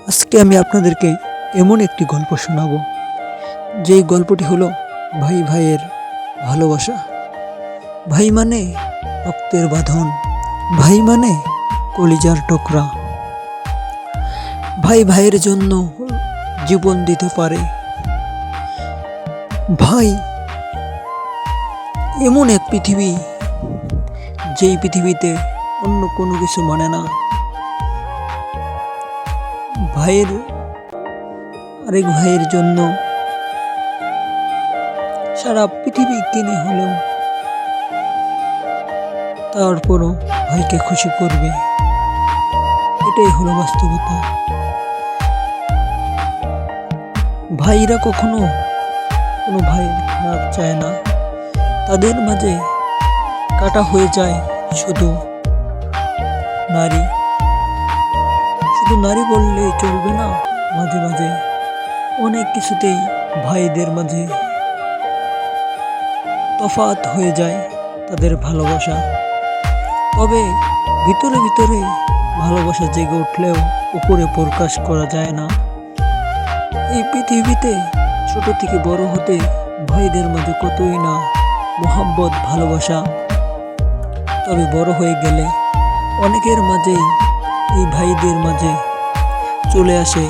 আজকে আমি আপনাদেরকে এমন একটি গল্প শোনাবো, যেই গল্পটি হলো ভাই ভাইয়ের ভালোবাসা। ভাই মানে রক্তের বাঁধন, ভাই মানে কলিজার টুকরা। ভাই ভাইয়ের জন্য জীবন দিতে পারে। ভাই এমন এক পৃথিবী, যেই পৃথিবীতে অন্য কোনো কিছু মানে না। ভাইয়ের আরেক ভাইয়ের জন্য সারা পৃথিবী কিনে হলেও তারপরও ভাইকে খুশি করবে। এটাই হলো বাস্তবতা। ভাইরা কখনো কোনো ভাইয়ের খারাপ চায় না। তাদের মাঝে কাটা হয়ে যায় শুধু নারী। শুধু নারী বললেই চলবে না, মাঝে মাঝে অনেক কিছুতেই ভাইদের মাঝে তফাৎ হয়ে যায় তাদের ভালোবাসা। তবে ভিতরে ভিতরে ভালোবাসা জেগে উঠলেও উপরে প্রকাশ করা যায় না। এই পৃথিবীতে ছোট থেকে বড় হতে ভাইদের মাঝে কতই না মোহাব্বত, ভালোবাসা। তবে বড় হয়ে গেলে অনেকের মাঝেই এই ভাইদের মাঝে চলে আসে